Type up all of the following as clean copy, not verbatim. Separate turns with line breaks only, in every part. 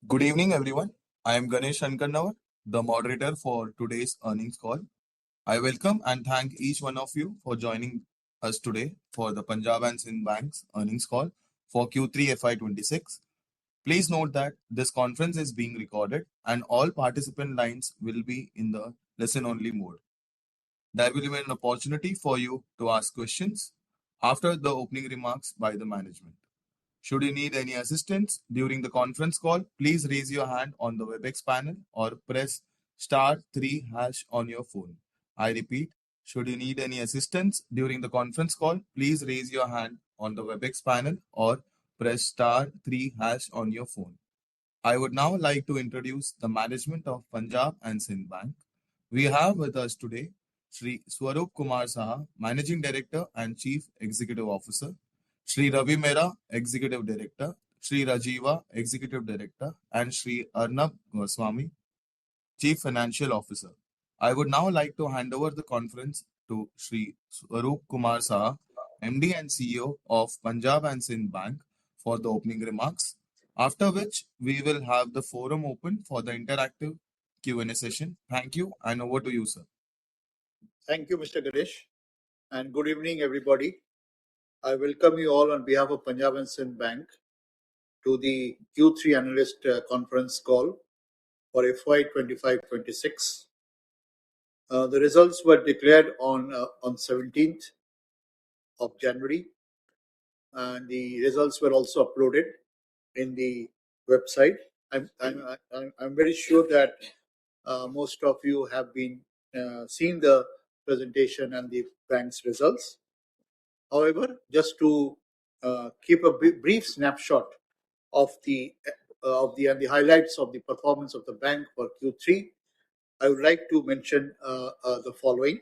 Good evening, everyone. I am Ganesh Shankarnavar, the moderator for today's earnings call. I welcome and thank each one of you for joining us today for the Punjab and Sindh Bank's earnings call for Q3 FY26. Please note that this conference is being recorded and all participant lines will be in the listen-only mode. There will be an opportunity for you to ask questions after the opening remarks by the management. Should you need any assistance during the conference call, please raise your hand on the WebEx panel or press *3# on your phone. I repeat, should you need any assistance during the conference call, please raise your hand on the WebEx panel or press *3# on your phone. I would now like to introduce the management of Punjab and Sindh Bank. We have with us today Shri Swaroop Kumar Saha, Managing Director and Chief Executive Officer, Shri Ravi Mehra, Executive Director, Shri Rajiva, Executive Director, and Shri Arnab Goswami, Chief Financial Officer. I would now like to hand over the conference to Shri Swaroop Kumar Saha, MD and CEO of Punjab and Sindh Bank, for the opening remarks, after which we will have the forum open for the interactive Q&A session. Thank you, and over to you, sir.
Thank you, Mr. Ganesh, and good evening, everybody. I welcome you all on behalf of Punjab and Sindh Bank to the Q3 Analyst Conference call for FY25-26. The results were declared on 17th of January, and the results were also uploaded in the website. I'm very sure that most of you have been seen the presentation and the bank's results. However, just to keep a brief snapshot of the highlights of the performance of the bank for Q3, I would like to mention the following.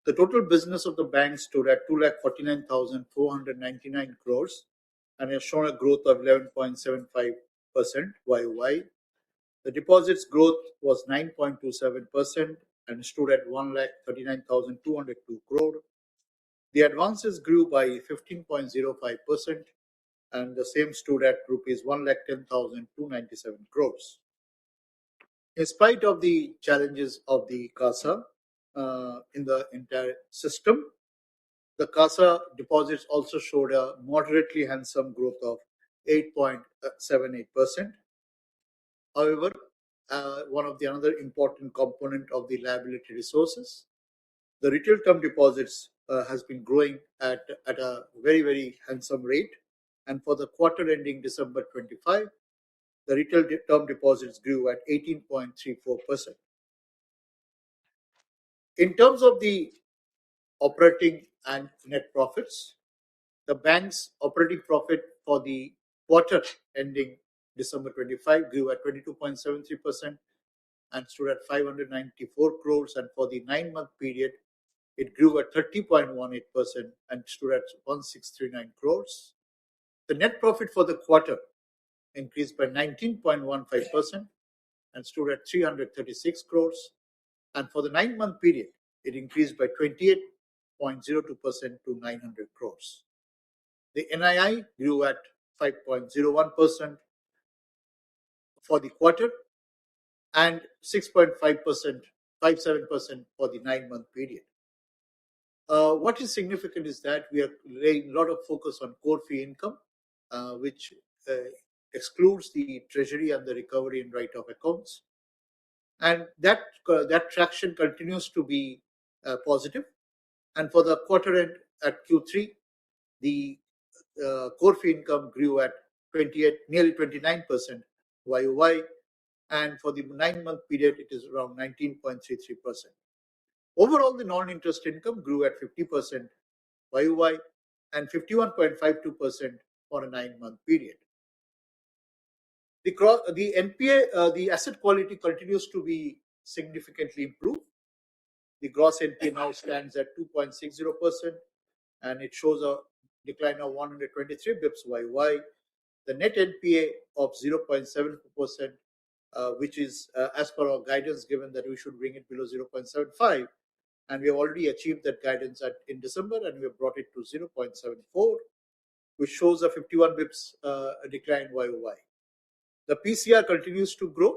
The total business of the bank stood at 2,49,499 crores and has shown a growth of 11.75% YOY. The deposits growth was 9.27% and stood at 1,39,202 crore. The advances grew by 15.05% and the same stood at rupees 1,10,297 crores. In spite of the challenges of the CASA in the entire system, the CASA deposits also showed a moderately handsome growth of 8.78%. However, one of the another important component of the liability resources, the retail term deposits has been growing at a very, very handsome rate. And for the quarter ending December 25, the retail term deposits grew at 18.34%. In terms of the operating and net profits, the bank's operating profit for the quarter ending December 25 grew at 22.73% and stood at 594 crores. And for the 9-month period, it grew at 30.18% and stood at 1639 crores. The net profit for the quarter increased by 19.15% and stood at 336 crores. And for the 9-month period, it increased by 28.02% to 900 crores. The NII grew at 5.01% for the quarter and 6.57% for the 9-month period. What is significant is that we are laying a lot of focus on core fee income, which excludes the treasury and the recovery and write-off accounts. And that traction continues to be positive. And for the quarter end at Q3, the core fee income grew at nearly 29% YOY. And for the 9-month period, it is around 19.33%. Overall, the non-interest income grew at 50% YOY and 51.52% for a 9-month period. The NPA, the asset quality continues to be significantly improved. The gross NPA now stands at 2.60% and it shows a decline of 123 bips YOY. The net NPA of 0.74%, which is as per our guidance given that we should bring it below 0.75, and we have already achieved that guidance in December and we have brought it to 0.74, which shows a 51 bips decline YOY. The PCR continues to grow,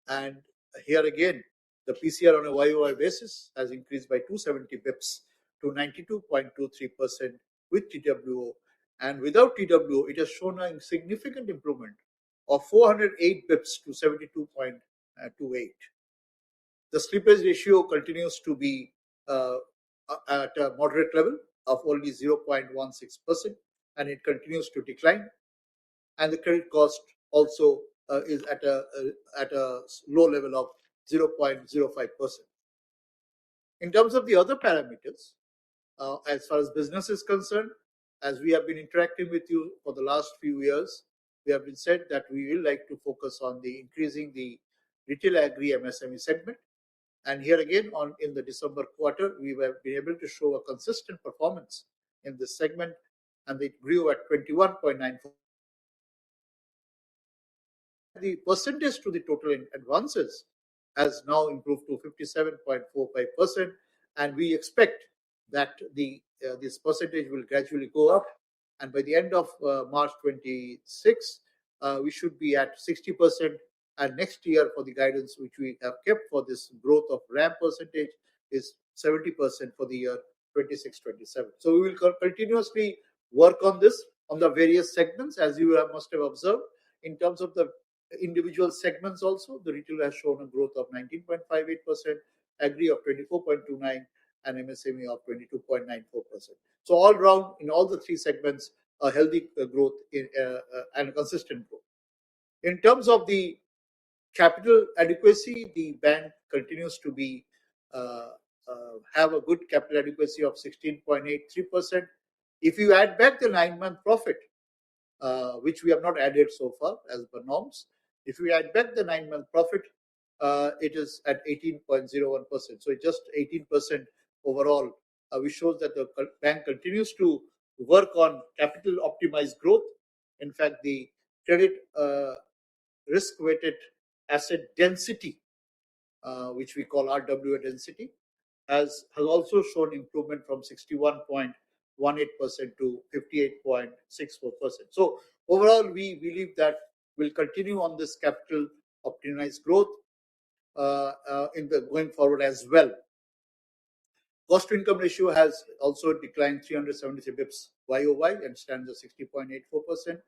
and here again, the PCR on a YOY basis has increased by 270 bips to 92.23% with TWO, and without TWO, it has shown a significant improvement of 408 bips to 72.28. The slippage ratio continues to be at a moderate level of only 0.16%, and it continues to decline. And the credit cost also is at a low level of 0.05%. In terms of the other parameters, as far as business is concerned, as we have been interacting with you for the last few years, we have been said that we will like to focus on the increasing the retail agri MSME segment. And here again, in the December quarter, we have been able to show a consistent performance in this segment, and it grew at 21.94%. The percentage to the total advances has now improved to 57.45%, and we expect that this percentage will gradually go up, and by the end of March 26, we should be at 60%, and next year for the guidance which we have kept for this growth of RAM percentage is 70% for the year 26-27. So we will continuously work on this on the various segments, as you must have observed. In terms of the individual segments also, the retail has shown a growth of 19.58%, agri of 24.29%, and MSME of 22.94%. So all round, in all the three segments, a healthy growth and a consistent growth. In terms of the capital adequacy, the bank continues to be have a good capital adequacy of 16.83%. If you add back the 9-month profit, which we have not added so far as per norms, if we add back the 9-month profit, it is at 18.01%. So it's just 18% overall, which shows that the bank continues to work on capital optimized growth. In fact, the credit risk-weighted asset density, which we call RWA density, has also shown improvement from 61.18% to 58.64%. So overall, we believe that we'll continue on this capital optimized growth in the going forward as well. Cost to income ratio has also declined 373 bips YOY and stands at 60.84%.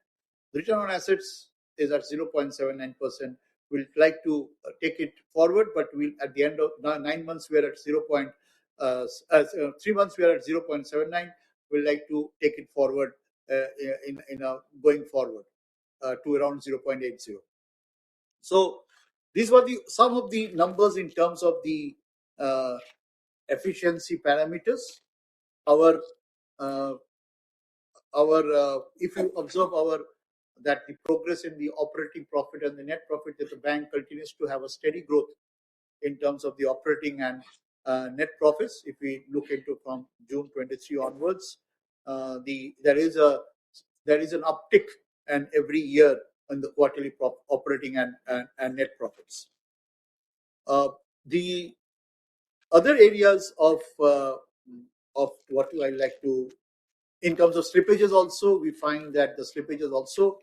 Return on assets is at 0.79%. We'll like to take it forward, but we'll at the end of 9 months we are at 3 months we are at 0.79. We'll like to take it forward going forward to around 0.80. So these were some of the numbers in terms of the efficiency parameters. If you observe that the progress in the operating profit and the net profit, that the bank continues to have a steady growth in terms of the operating and net profits. If we look into from June 23 onwards, there is an uptick and every year in the quarterly operating and net profits. The other areas of what I like to, in terms of slippages also, we find that the slippages also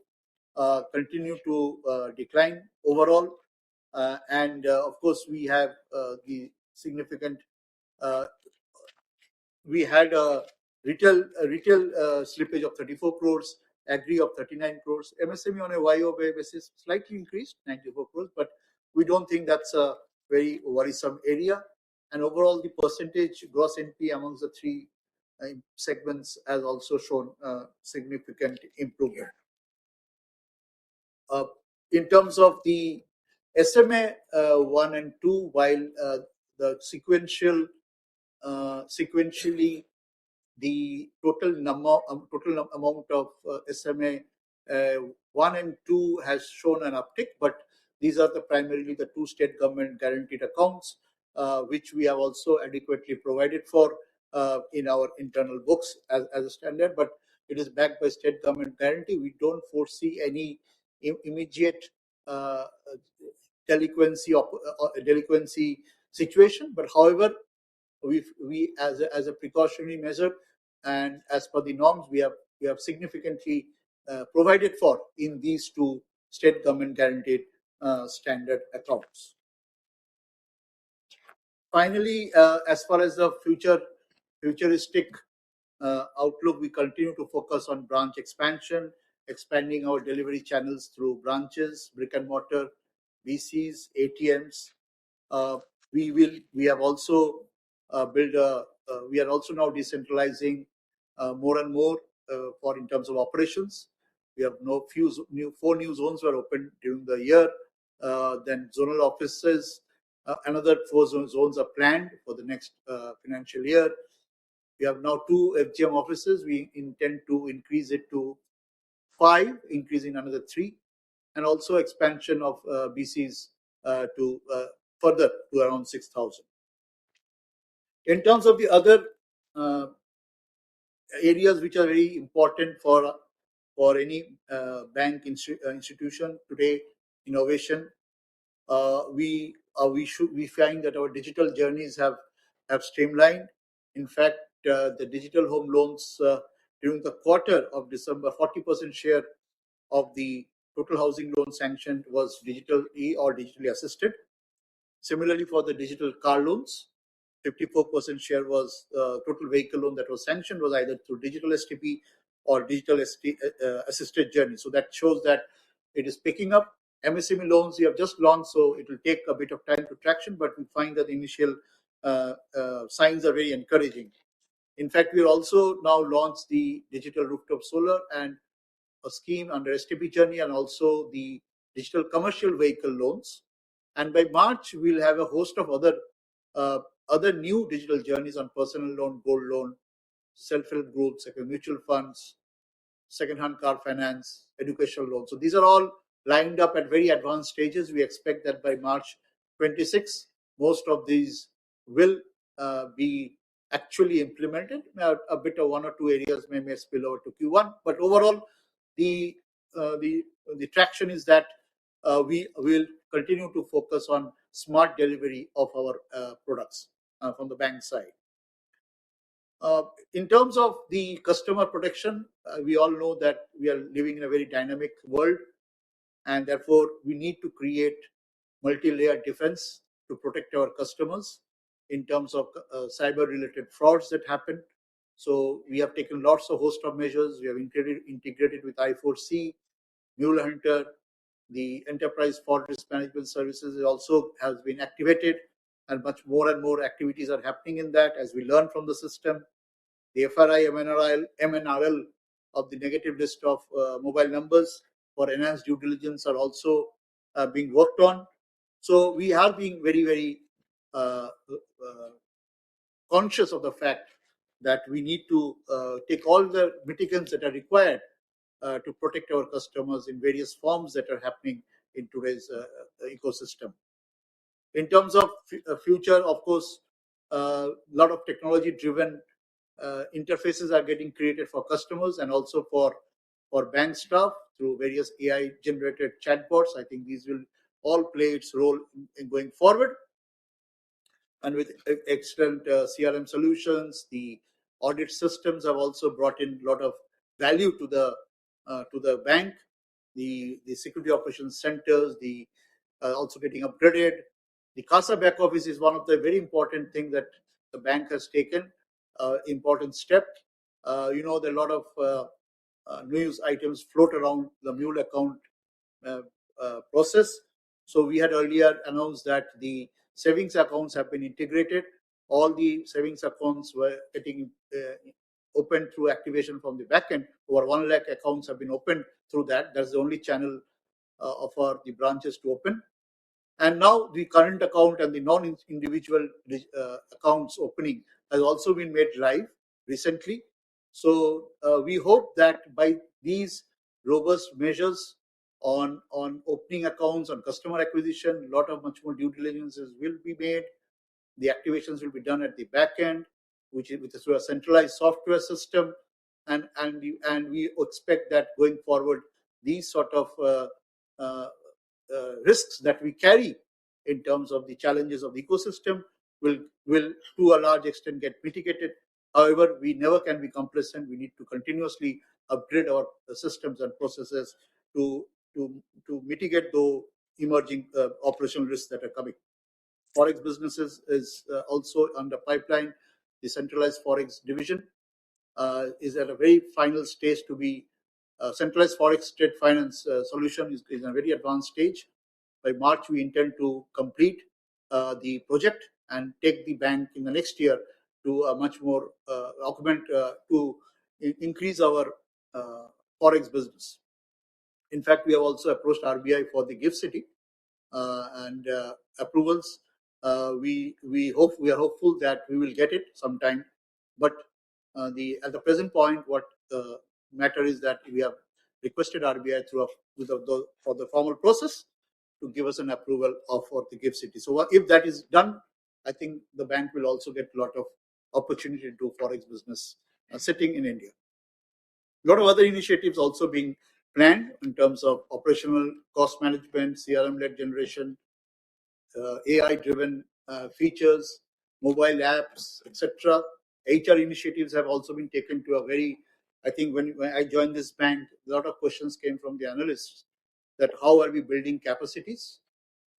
continue to decline overall, and of course we have the significant. We had a retail slippage of 34 crores, agri of 39 crores, MSME on a YOY basis slightly increased 94 crores, but we don't think that's a very worrisome area. And overall, the percentage gross NP amongst the three segments has also shown significant improvement. In terms of the SMA 1 and 2, while the sequentially the total amount of SMA 1 and 2 has shown an uptick, but these are primarily the two state government guaranteed accounts, which we have also adequately provided for in our internal books as a standard, but it is backed by state government guarantee. We don't foresee any immediate delinquency situation, but however, we as a precautionary measure and as per the norms, we have significantly provided for in these two state government guaranteed standard accounts. Finally, as far as the futuristic outlook, we continue to focus on branch expansion, expanding our delivery channels through branches, brick and mortar, BCs, ATMs. Uh, we have also we are also now decentralizing more and more for in terms of operations. We have four new zones were opened during the year. Then zonal offices, another four zones are planned for the next financial year. We have now two FGM offices. We intend to increase it to 5, increasing another 3, and also expansion of BCs to further to around 6,000. In terms of the other uh, areas which are very important for any bank institution today, innovation. We find that our digital journeys have streamlined. In fact, the digital home loans during the quarter of December, 40% share of the total housing loan sanctioned was digitally or digitally assisted. Similarly, for the digital car loans, 54% share was total vehicle loan that was sanctioned was either through digital STP or digital assisted journey. So that shows that it is picking up. MSME loans we have just launched, so it will take a bit of time to traction, but we find that the initial signs are very encouraging. In fact, we also now launched the digital rooftop solar and a scheme under STP journey and also the digital commercial vehicle loans. And by March, we'll have a host of other new digital journeys on personal loan, gold loan, self-help groups, like mutual funds, second-hand car finance, educational loans. So these are all lined up at very advanced stages. We expect that by March 26, most of these will be actually implemented. A bit of one or two areas may spill over to Q1, but overall, the uh, the the traction is that we will continue to focus on smart delivery of our products from the bank side. In terms of the customer protection, we all know that we are living in a very dynamic world, and therefore we need to create multi-layered defense to protect our customers in terms of cyber-related frauds that happen. So we have taken lots of host of measures. We have integrated with I4C, Mule Hunter, the Enterprise Fraud Risk Management Services also has been activated, and more and more activities are happening in that as we learn from the system. The FRI MNRL of the negative list of mobile numbers for enhanced due diligence are also being worked on. So we are being very, very conscious of the fact that we need to take all the mitigants that are required to protect our customers in various forms that are happening in today's ecosystem. In terms of future, of course, a lot of technology-driven interfaces are getting created for customers and also for bank staff through various AI-generated chatbots. I think these will all play its role in going forward. And with excellent CRM solutions, the audit systems have also brought in a lot of value to the bank. The security operations centers, the also getting upgraded. The CASA back office is one of the very important things that the bank has taken. Important step. There are a lot of news items float around the mule account process. So we had earlier announced that the savings accounts have been integrated. All the savings accounts were getting opened through activation from the backend. Over 1 lakh accounts have been opened through that. That's the only channel for the branches to open. And now the current account and the non-individual accounts opening has also been made live recently. So we hope that by these robust measures on opening accounts, on customer acquisition, a lot of much more due diligences will be made. The activations will be done at the back end, which is through a centralized software system, and we expect that going forward, these sort of uh, risks that we carry in terms of the challenges of the ecosystem will to a large extent get mitigated. However, we never can be complacent. We need to continuously upgrade our systems and processes to to mitigate the emerging operational risks that are coming. Forex businesses is also under pipeline. The centralized forex division is at a very final stage to be centralized forex trade finance solution is in a very advanced stage. By March, we intend to complete the project and take the bank in the next year to a much more augment to increase our forex business. In fact, we have also approached RBI for the gift city and approvals. We are hopeful that we will get it sometime, but at the present point, what matter is that we have requested RBI for the formal process to give us an approval for the gift city. So if that is done, I think the bank will also get a lot of opportunity to do forex business sitting in India. A lot of other initiatives also being planned in terms of operational cost management, CRM led generation, AI driven features, mobile apps, etc. HR initiatives have also been taken to a very, I think when I joined this bank, a lot of questions came from the analysts that how are we building capacities?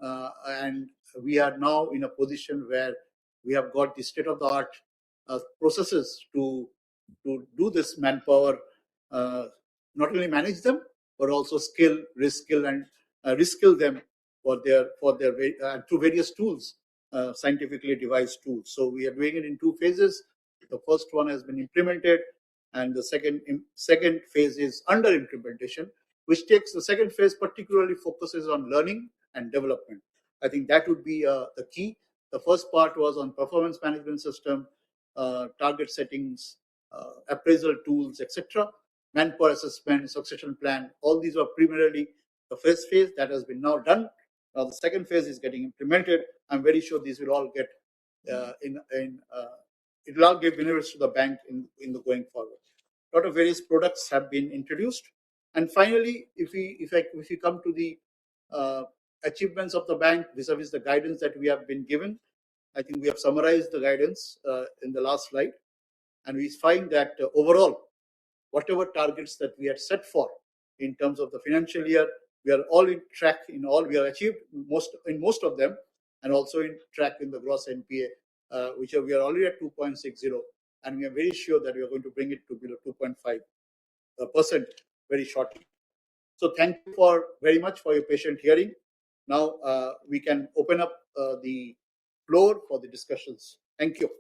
And we are now in a position where we have got the state of the art processes to do this manpower, not only manage them but also reskill and reskill them for their through various tools, scientifically devised tools. So we are doing it in two phases. The first one has been implemented, and the second phase is under implementation, which takes the second phase particularly focuses on learning and development. I think that would be the key. The first part was on performance management system, target settings, appraisal tools, etc. Manpower assessment, succession plan. All these were primarily the first phase that has been now done. Now the second phase is getting implemented. I'm very sure these will all get it will all give benefits to the bank in the going forward. A lot of various products have been introduced. And finally, if we come to the achievements of the bank vis-a-vis the guidance that we have been given, I think we have summarized the guidance in the last slide, and we find that overall, whatever targets that we had set for in terms of the financial year, we are all in track in all. We have achieved most of them, and also in track in the gross NPA, which we are already at 2.60, and we are very sure that we are going to bring it to below 2.5% very shortly. So thank you very much for your patient hearing. Now we can open up the floor for the discussions. Thank you.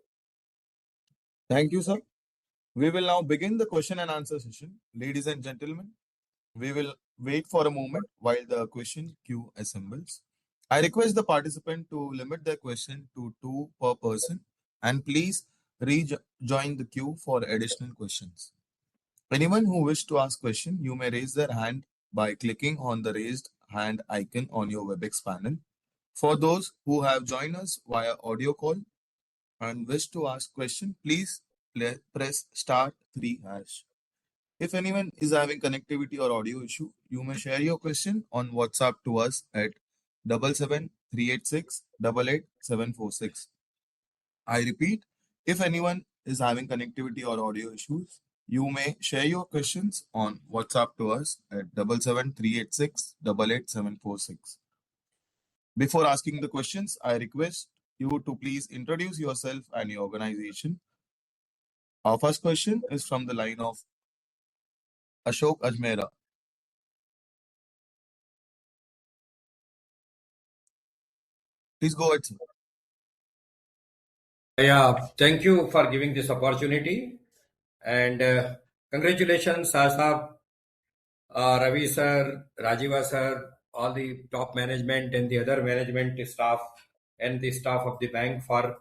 Thank you, sir. We will now begin the question and answer session. Ladies and gentlemen, we will wait for a moment while the question queue assembles. I request the participant to limit their question to 2 per person, and please rejoin the queue for additional questions. Anyone who wishes to ask question, you may raise their hand by clicking on the raised hand icon on your WebEx panel. For those who have joined us via audio call and wish to ask question, please press *3#. If anyone is having connectivity or audio issue, you may share your question on WhatsApp to us at 77386888746. I repeat, if anyone is having connectivity or audio issues, you may share your questions on WhatsApp to us at 77386888746. Before asking the questions, I request you to please introduce yourself and your organization. Our first question is from the line of Ashok Ajmera. Please go ahead, sir.
Yeah, thank you for giving this opportunity, and congratulations, Sahab, Ravi sir, Rajiva sir, all the top management and the other management staff and the staff of the bank for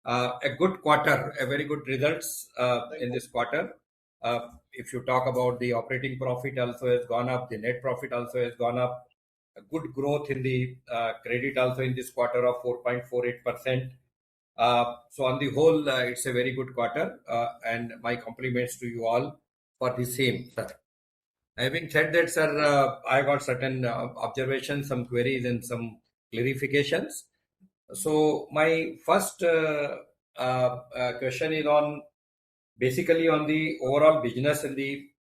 a good quarter, a very good results in this quarter. If you talk about the operating profit also has gone up, the net profit also has gone up, a good growth in the credit also in this quarter of 4.48%. So on the whole, it's a very good quarter, and my compliments to you all for the same, sir. Having said that, sir, I got certain observations, some queries, and some clarifications. So my first question is on basically on the overall business and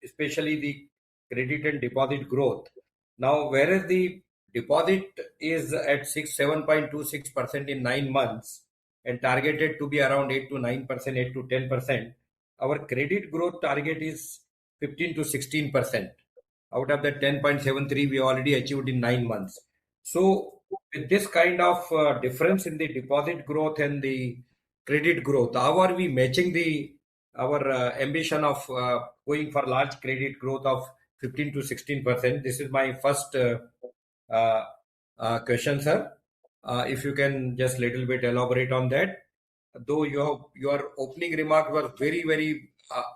especially the credit and deposit growth. Now, whereas the deposit is at 7.26% in 9 months and targeted to be around 8 to 9%, 8 to 10%, our credit growth target is 15 to 16%. Out of the 10.73, we already achieved in 9 months. So, with this kind of difference in the deposit growth and the credit growth, how are we matching the our ambition of going for large credit growth of 15 to 16%? This is my first uh, question, sir. If you can just little bit elaborate on that. Though your opening remark was very,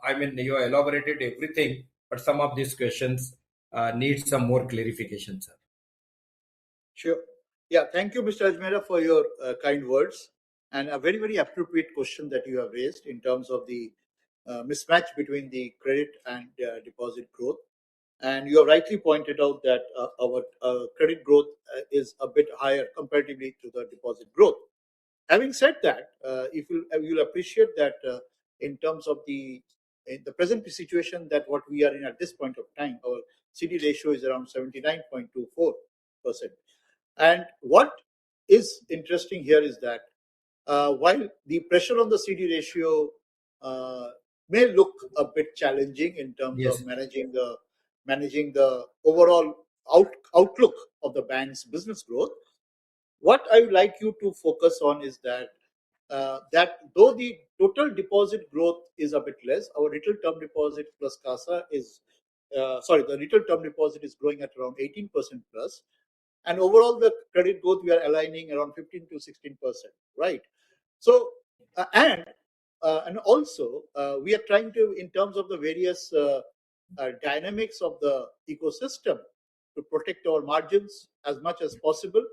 I mean, you elaborated everything, but some of these questions need some more clarification, sir.
Sure. Yeah, thank you, Mr. Ajmera, for your kind words and a very appropriate question that you have raised in terms of the mismatch between the credit and deposit growth. And you have rightly pointed out that our credit growth is a bit higher comparatively to the deposit growth. Having said that, if you'll appreciate that in terms of in the present situation that what we are in at this point of time, our CD ratio is around 79.24%. And what is interesting here is that while the pressure on the CD ratio may look a bit challenging in terms of
Yes.
managing the overall outlook of the bank's business growth, what I would like you to focus on is that though the total deposit growth is a bit less, our retail term deposit plus CASA is the retail term deposit is growing at around 18% plus, and overall the credit growth we are aligning around 15 to 16%, right? So and also we are trying to, in terms of the various dynamics of the ecosystem, to protect our margins as much as possible.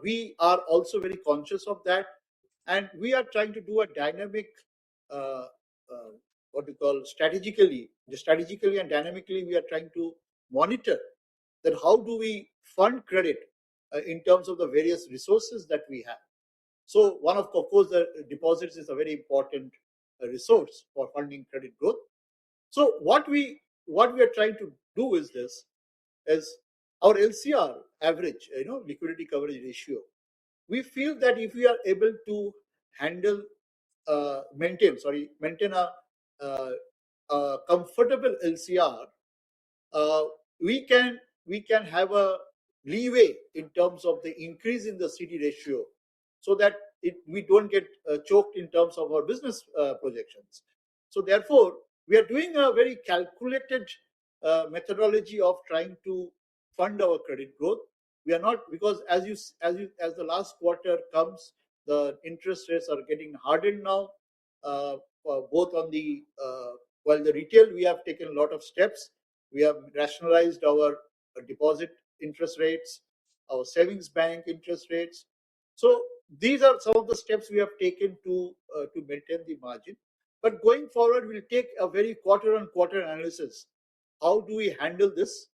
We are also very conscious of that, and we are trying to do a dynamic, uh, what we call strategically and dynamically. We are trying to monitor that how do we fund credit in terms of the various resources that we have. So one of course, the deposits is a very important resource for funding credit growth. So what we are trying to do is this: is our LCR average, liquidity coverage ratio. We feel that if we are able to handle, maintain uh, a comfortable LCR, uh, we can have a leeway in terms of the increase in the CD ratio, so that we don't get choked in terms of our business projections. So therefore, we are doing a very calculated methodology of trying to fund our credit growth. We are not, because as the last quarter comes, the interest rates are getting hardened now, both on the while the retail we have taken a lot of steps. We have rationalized our deposit interest rates, our savings bank interest rates. So these are some of the steps we have taken to maintain the margin. But going forward, we'll take a very quarter-on-quarter analysis. How do we handle this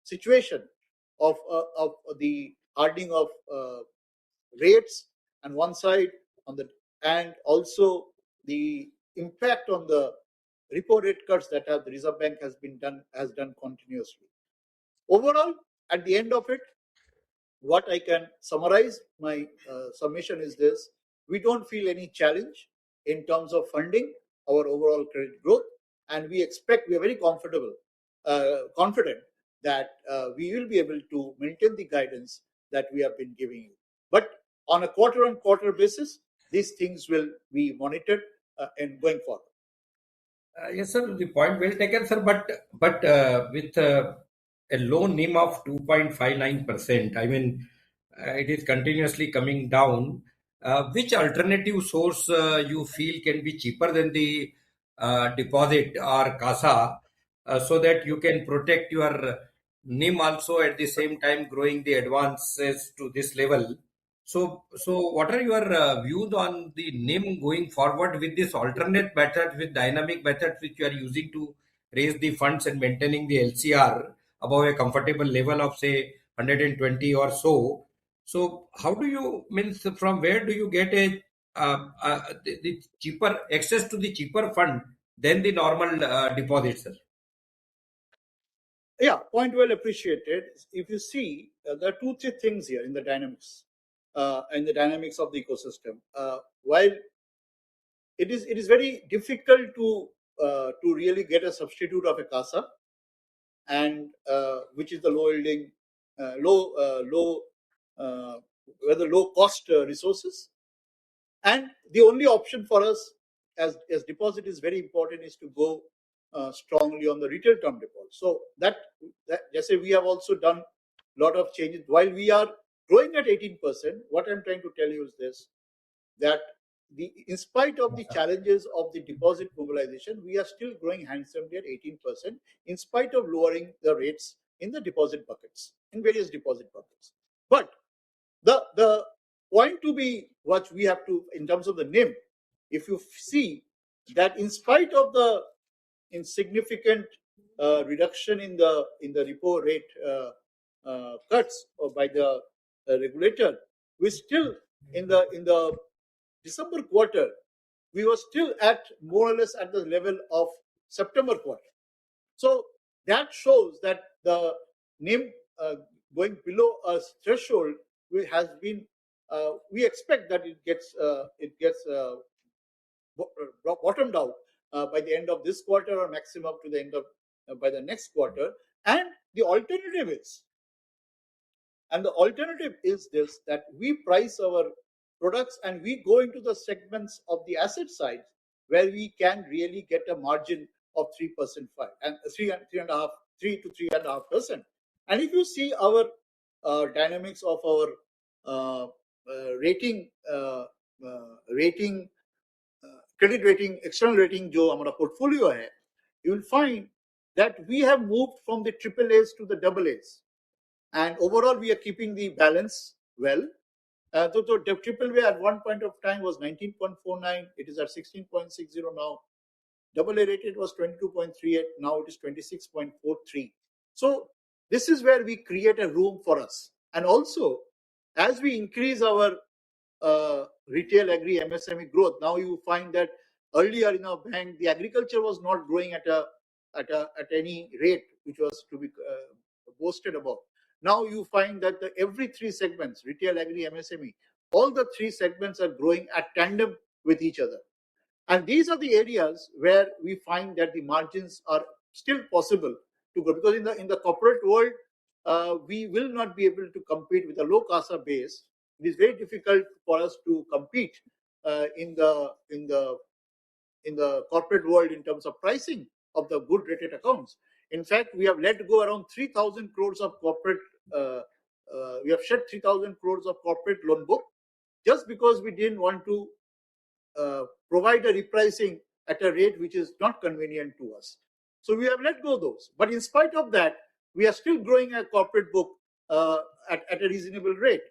situation of the hardening of rates on one side, and also the impact on the repo rate cuts that the Reserve Bank has done continuously. Overall, at the end of it, what I can summarize my summation is this: we don't feel any challenge in terms of funding our overall credit growth, and we are very confident that we will be able to maintain the guidance that we have been giving you. But on a quarter-on-quarter basis, these things will be monitored and going forward.
Yes, sir. The point well taken, sir. But with a low NIM of 2.59%, I mean, it is continuously coming down. Which alternative source you feel can be cheaper than the deposit or CASA, so that you can protect your NIM also at the same time growing the advances to this level? So what are your views on the NIM going forward with this alternate method, with dynamic methods which you are using to raise the funds and maintaining the LCR above a comfortable level of say 120 or so? So how do you, means from where do you get the cheaper access to the cheaper fund than the normal deposits, sir?
Yeah, point well appreciated. If you see, there are two, three things here in the dynamics of the ecosystem. While it is very difficult to really get a substitute of a CASA, and which is the low yielding, whether low cost resources. And the only option for us as deposit is very important is to go strongly on the retail term deposit. So that just say we have also done a lot of changes while we are growing at 18%. What I'm trying to tell you is this, that in spite of the challenges of the deposit mobilization, we are still growing handsomely at 18% in spite of lowering the rates in the deposit buckets, in various deposit buckets. But the point to be what we have to, in terms of the NIM, if you see that in spite of the insignificant reduction in the repo rate cuts by the regulator, we still in the December quarter, we were still at more or less at the level of September quarter. So that shows that the NIM going below a threshold has been. We expect that it gets bottomed out by the end of this quarter, or maximum to the end of by the next quarter. And the alternative is this, that we price our products and we go into the segments of the asset side where we can really get a margin of 3% and 3 to 3.5%. And if you see our dynamics of our credit rating, external rating जो हमारा portfolio है, you will find that we have moved from the AAAs to the AAs, and overall we are keeping the balance well. So the AAA at one point of time was 19.49, it is at 16.60 now. AA rated was 22.38, now it is 26.43. So this is where we create a room for us. And also, as we increase our retail agri MSME growth, now you find that earlier in our bank the agriculture was not growing at any rate which was to be boasted about. Now you find that every three segments, retail, agri, MSME, all the three segments are growing at tandem with each other. And these are the areas where we find that the margins are still possible to grow, because in the corporate world, we will not be able to compete with a low CASA base. It is very difficult for us to compete in the corporate world in terms of pricing of the good rated accounts. In fact, we have let go around 3,000 crores of corporate. We have shed 3,000 crores of corporate loan book just because we didn't want to provide a repricing at a rate which is not convenient to us. So we have let go those. But in spite of that, we are still growing a corporate book at a reasonable rate.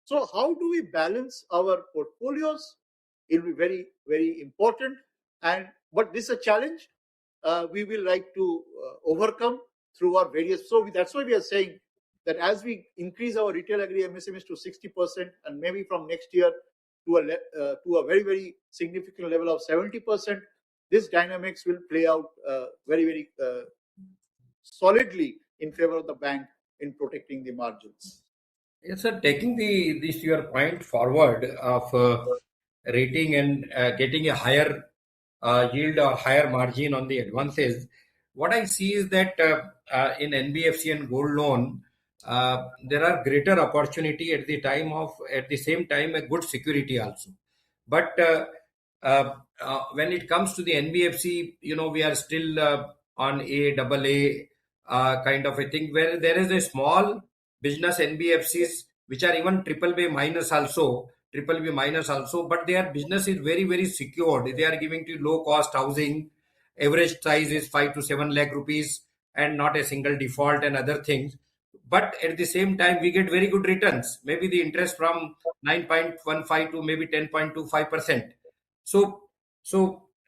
So how do we balance our portfolios? It will be very, very important. But this is a challenge we will like to overcome through our various. So that's why we are saying that as we increase our retail agri MSMEs to 60%, and maybe from next year to a very, very significant level of 70%, this dynamics will play out very, very solidly in favor of the bank in protecting the margins.
Yes, sir. Taking this your point forward of rating and getting a higher yield or higher margin on the advances, what I see is that in NBFC and gold loan, there are greater opportunity at the same time a good security also. But when it comes to the NBFC, we are still on AA kind of a thing, where there is a small business NBFCs which are even triple B minus also, but their business is very, very secured. They are giving to low cost housing. Average size is 5 to 7 lakh rupees and not a single default and other things. But at the same time, we get very good returns. Maybe the interest from 9.15 to maybe 10.25%. So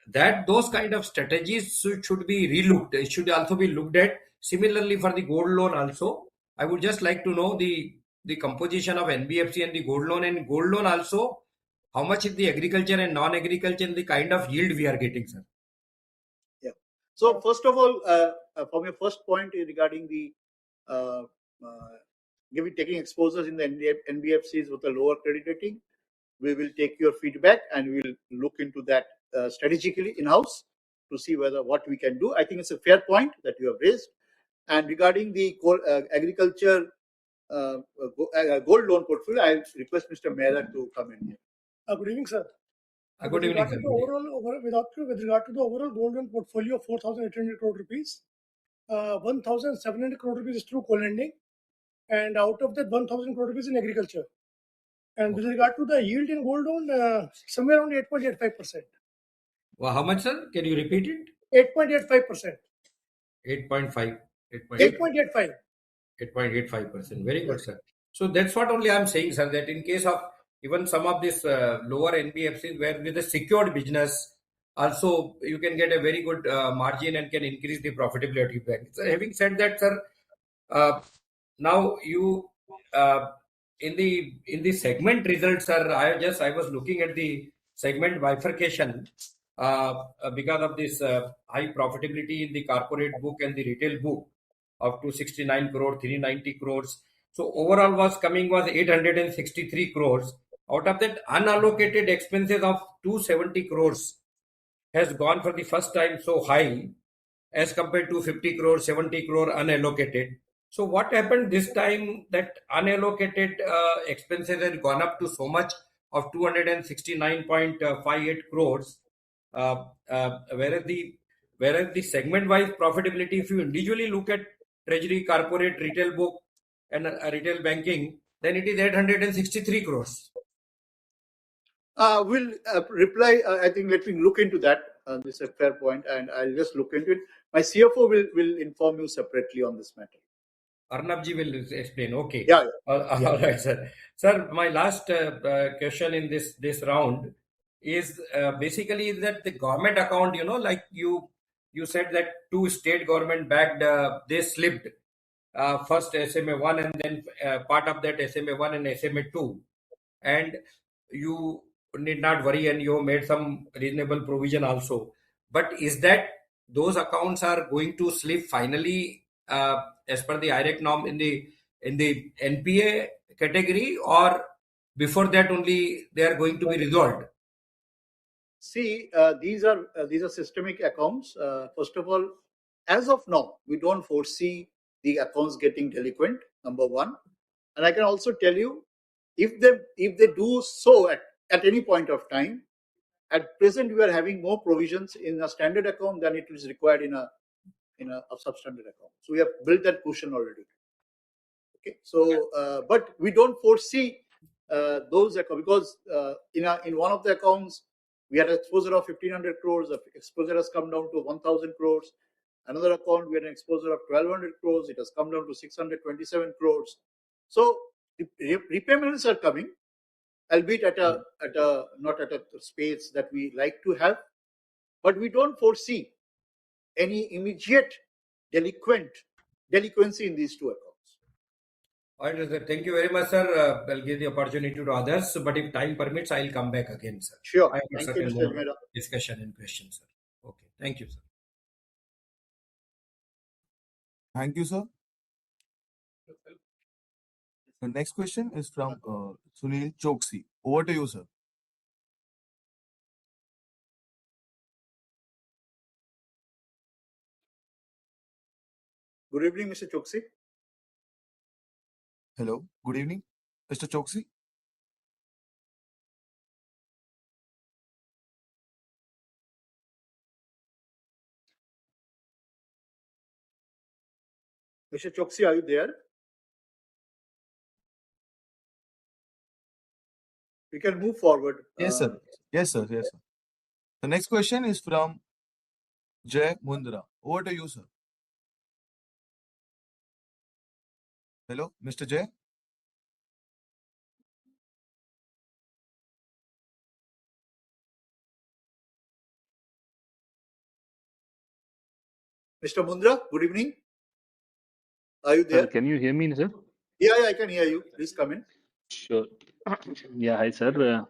that those kind of strategies should be relooked. It should also be looked at. Similarly, for the gold loan also, I would just like to know the composition of NBFC and the gold loan, and gold loan also, how much is the agriculture and non-agriculture and the kind of yield we are getting, sir?
Yeah. So first of all, from your first point regarding the taking exposures in the NBFCs with a lower credit rating, we will take your feedback and we will look into that strategically in-house to see what we can do. I think it's a fair point that you have raised. And regarding the agriculture gold loan portfolio, I'll request Mr. Mehra to come in here.
Good evening, sir.
Good evening, sir.
With regard to the overall gold loan portfolio of 4,800 crore rupees, 1,700 crore rupees is through co-lending, and out of that 1,000 crore rupees in agriculture. And with regard to the yield in gold loan, somewhere around 8.85%.
Well, how much, sir? Can you repeat it?
8.85%.
8.5.
8.85.
8.85%. Very good, sir. So that's what only I'm saying, sir, that in case of even some of this lower NBFCs where with a secured business, also you can get a very good margin and can increase the profitability of bank. So having said that, sir, now you in the segment results, sir, I was looking at the segment bifurcation because of this high profitability in the corporate book and the retail book of 269 crore, 390 crores. So overall was 863 crores. Out of that, unallocated expenses of 270 crores has gone for the first time so high as compared to 50 crore, 70 crore unallocated. So what happened this time that unallocated expenses had gone up to so much of 269.58 crores, whereas the segment-wise profitability, if you individually look at treasury, corporate, retail book, and retail banking, then it is 863 crores.
We'll reply. I think let me look into that. This is a fair point, and I'll just look into it. My CFO will inform you separately on this matter.
Arnabji will explain. Okay.
Yeah.
All right, sir. Sir, my last question in this round is basically that the government account, like you said that two state government backed, they slipped first SMA1 and then part of that SMA1 and SMA2. And you need not worry and you made some reasonable provision also. But is that those accounts are going to slip finally as per the IRAC norm in the NPA category, or before that only they are going to be resolved?
See, these are systemic accounts. First of all, as of now, we don't foresee the accounts getting delinquent. Number one, and I can also tell you, if they do so at any point of time, at present we are having more provisions in a standard account than it is required in a substandard account. So we have built that cushion already. Okay, so but we don't foresee those accounts because in one of the accounts we had an exposure of 1,500 crores. The exposure has come down to 1,000 crores. Another account we had an exposure of 1,200 crores. It has come down to 627 crores. So the repayments are coming, albeit at a not at a space that we like to have, but we don't foresee any immediate delinquency in these two accounts.
All right, sir. Thank you very much, sir. I'll give the opportunity to others, but if time permits, I'll come back again, sir.
Sure.
I have
Thank you, Mr. Mehra.
Discussion and questions, sir. Okay. Thank you, sir.
Thank you, sir. The next question is from Sunil Choksi. Over to you, sir.
Good evening, Mr. Choksi.
Hello. Good evening, Mr. Choksi.
Mr. Choksi, are you there? We can move forward.
Yes, sir. Yes, sir. Yes, sir. The next question is from Jay Mundra. Over to you, sir. Hello, Mr. Jay.
Mr. Mundra, good evening. Are you there?
Sir, can you hear me, sir?
Yeah, I can hear you. Please come in.
Sure. Yeah, hi, sir.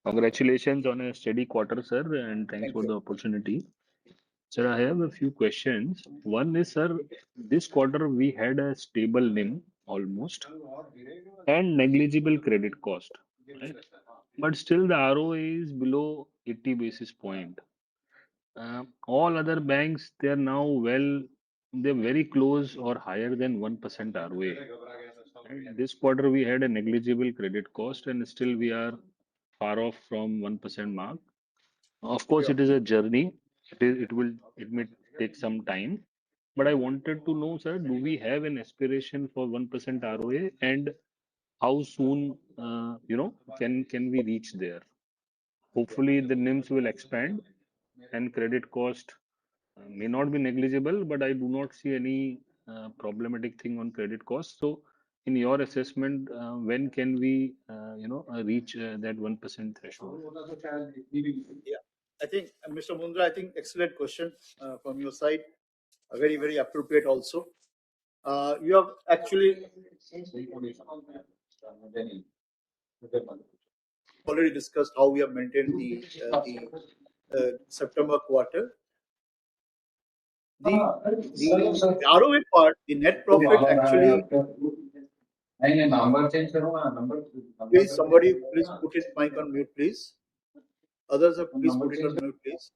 Congratulations on a steady quarter, sir, and thanks
Thank
for
you.
the opportunity. Sir, I have a few questions. One is, sir, this quarter we had a stable NIM almost and negligible credit cost, right? But still the ROA is below 80 basis point. All other banks, they are now they're very close or higher than 1% ROA. Right? This quarter we had a negligible credit cost and still we are far off from 1% mark. Of course,
Sure.
it is a journey. It may take some time. But I wanted to know, sir, do we have an aspiration for 1% ROA and how soon, can we reach there? Hopefully, the NIMs will expand and credit cost may not be negligible, but I do not see any problematic thing on credit cost. So, in your assessment, when can we, reach that 1% threshold?
Yeah. I think, Mr. Mundra, I think excellent question from your side. Very, very appropriate also. You have actually already discussed how we have maintained the September quarter. The ROA part, the net profit actually, please somebody please put his mic on mute, please. Others have please put it on mute, please.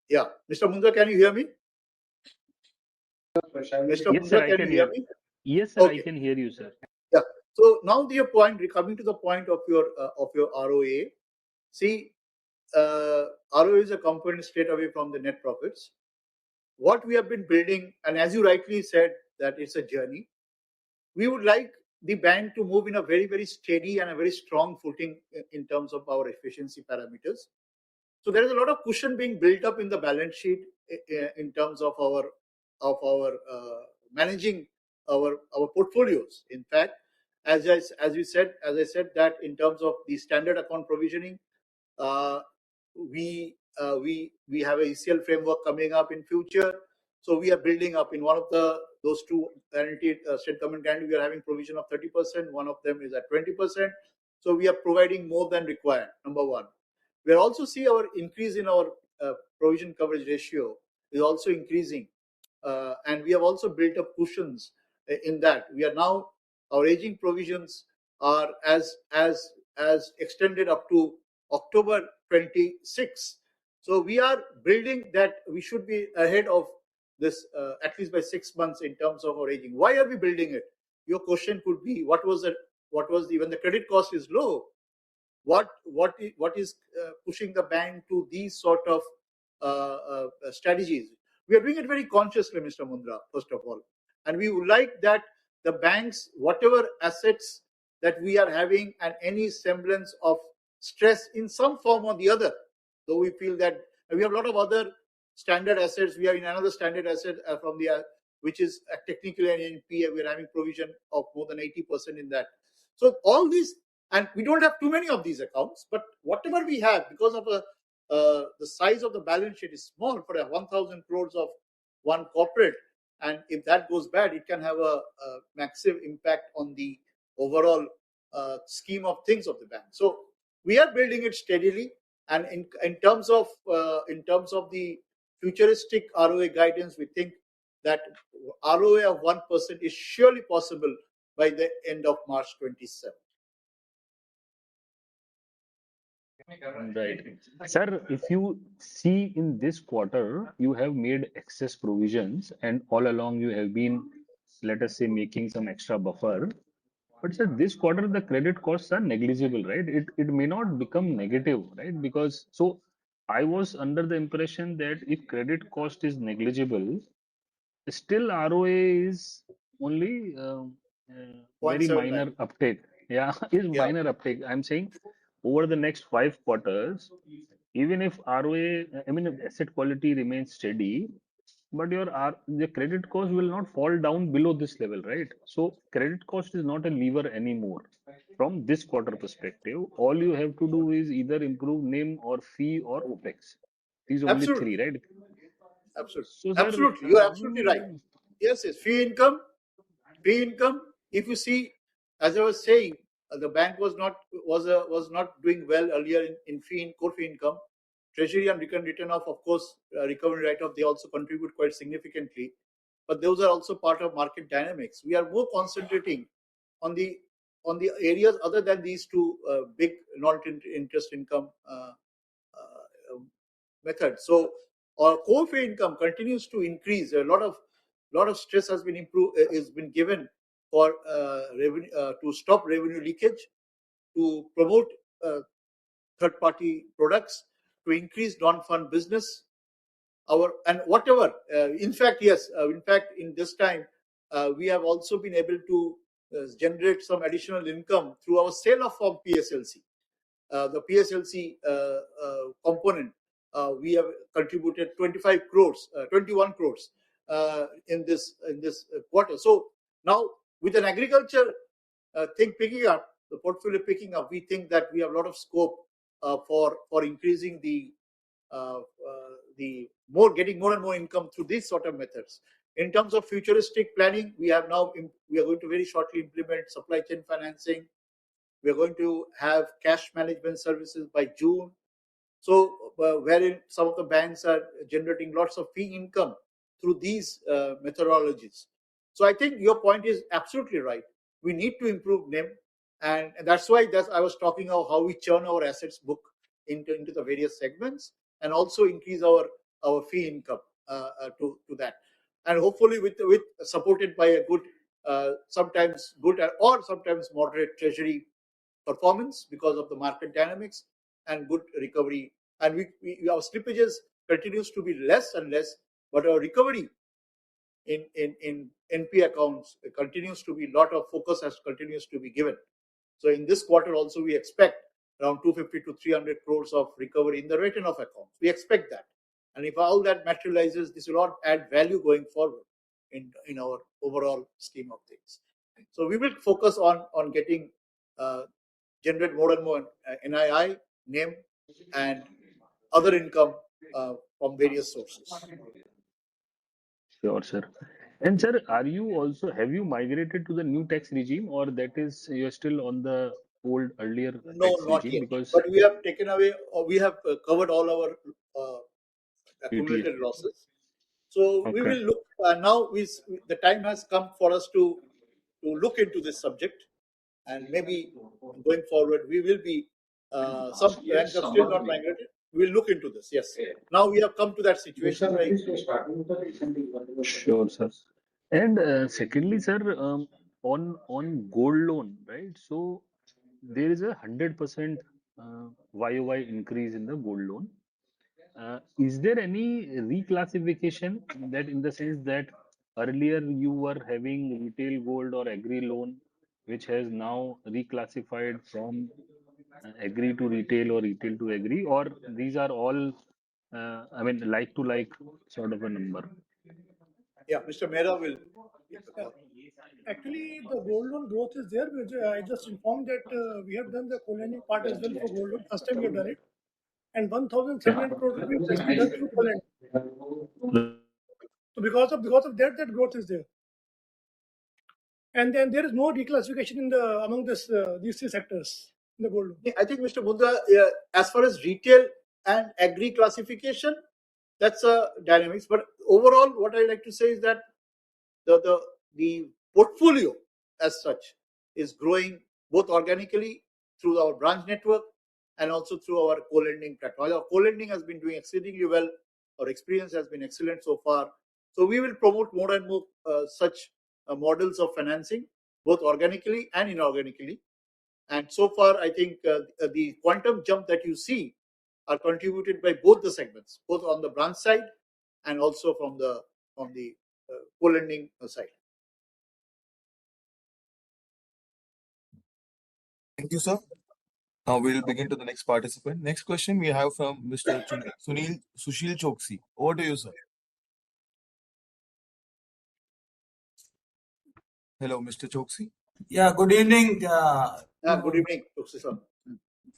Yeah, Mr. Mundra, can you hear me? Mr.
Yes,
Mundra,
sir, I
can
can
you hear
hear.
me?
Yes, sir, I
Okay.
can hear you, sir.
Yeah. So now the point, coming to the point of your ROA. See, ROA is a component straight away from the net profits. What we have been building, and as you rightly said, that it's a journey. We would like the bank to move in a very, very steady and a very strong footing in terms of our efficiency parameters. So there is a lot of cushion being built up in the balance sheet in terms of our managing our portfolios. In fact, as I said that in terms of the standard account provisioning, we have a ECL framework coming up in future. So we are building up in one of those two guaranteed state government guarantee. We are having provision of 30%. One of them is at 20%. So we are providing more than required. Number one. We also see our increase in our provision coverage ratio is also increasing, and we have also built up cushions in that. We are now, our aging provisions are as extended up to October 26. So we are building that we should be ahead of this at least by 6 months in terms of our aging. Why are we building it? Your question could be, what was when the credit cost is low? What is pushing the bank to these sort of strategies? We are doing it very consciously, Mr. Mundra, first of all, and we would like that the banks, whatever assets that we are having, and any semblance of stress in some form or the other, though we feel that we have a lot of other standard assets. We are in another standard asset from the which is technically an NPA. We are having provision of more than 80% in that. So all these, and we don't have too many of these accounts, but whatever we have, because of the size of the balance sheet is small for a 1,000 crores of one corporate, and if that goes bad, it can have a massive impact on the overall scheme of things of the bank. So we are building it steadily, and in terms of the futuristic ROA guidance, we think that ROA of 1% is surely possible by the end of March 27.
Right. Sir, if you see in this quarter, you have made excess provisions and all along you have been, let us say, making some extra buffer. But sir, this quarter the credit costs are negligible, right? It may not become negative, right? Because so I was under the impression that if credit cost is negligible, still ROA is only very
0.79.
minor uptake. Yeah, is
Yeah.
minor uptake. I'm saying over the next 5 quarters, even if ROA, I mean, if asset quality remains steady, but the credit cost will not fall down below this level, right? So credit cost is not a lever anymore. From this quarter perspective, all you have to do is either improve NIM or fee or OPEX. These only
Absolutely.
three, right?
Absolutely.
So, sir,
Absolutely. You are absolutely right. Yes, yes. Fee income. If you see, as I was saying, the bank was not doing well earlier in core fee income. treasury and recurrent written off, of course, recovery write-off, they also contribute quite significantly. But those are also part of market dynamics. We are more concentrating on the areas other than these two big non-interest income methods. So our core fee income continues to increase. A lot of stress has been given for revenue to stop revenue leakage, to promote third-party products, to increase non-fund business. Whatever. In fact, yes. In fact, in this time, we have also been able to generate some additional income through our sale of from PSLC. The PSLC component, we have contributed 21 crores in this quarter. So now, with an agriculture thing picking up, the portfolio picking up, we think that we have a lot of scope for increasing getting more and more income through these sort of methods. In terms of futuristic planning, we are going to very shortly implement supply chain financing. We are going to have cash management services by June. So, wherein some of the banks are generating lots of fee income through these methodologies. So, I think your point is absolutely right. We need to improve NIM, and that's why I was talking about how we churn our assets book into the various segments, and also increase our fee income to that, and hopefully with supported by a good, sometimes good or sometimes moderate treasury performance because of the market dynamics and good recovery. And our slippages continues to be less and less, but our recovery in NP accounts continues to be, lot of focus continues to be given. So in this quarter also, we expect around 250 to 300 crores of recovery in the written off accounts. We expect that. And if all that materializes, this will all add value going forward in our overall scheme of things. So we will focus on getting generate more and more NII, NIM, and other income from various sources.
Sure, sir. And sir, have you migrated to the new tax regime, or that is you're still on the old earlier
No,
tax
not
regime?
yet.
Because
But we have taken away, or we have covered all our accumulated
ETA.
losses. So we
Okay.
will look now. The time has come for us to look into this subject, and maybe going forward we will be. Some banks have still not migrated. We will look into this. Yes. Now we have come to that situation where.
Sure, sir. And secondly, sir, on gold loan, right? So there is 100% YOY increase in the gold loan. Is there any reclassification, that in the sense that earlier you were having retail gold or agri loan, which has now reclassified from agri to retail or retail to agri, or these are all, I mean, like to like sort of a number?
Yeah, Mr. Mehra will take the
Yeah.
call.
Actually, the gold loan growth is there. Which I just informed that we have done the co-lending part as well for gold loan. First time we have done it. And 1,700 crore rupees has been done through co-lending. So because of that, that growth is there. And then there is no declassification among these three sectors in the gold loan.
I think, Mr. Mundra, as far as retail and agri classification, that's a dynamics. But overall, what I like to say is that the portfolio as such is growing both organically through our branch network and also through our co-lending platform. Our co-lending has been doing exceedingly well. Our experience has been excellent so far. So we will promote more and more such models of financing, both organically and inorganically. And so far, I think the quantum jump that you see are contributed by both the segments, both on the branch side and also from the co-lending side.
Thank you, sir. Now we will begin to the next participant. Next question we have from Mr. Sushil Choksi. Over to you, sir. Hello, Mr. Choksi.
Yeah, good evening.
Good evening, Choksi sir.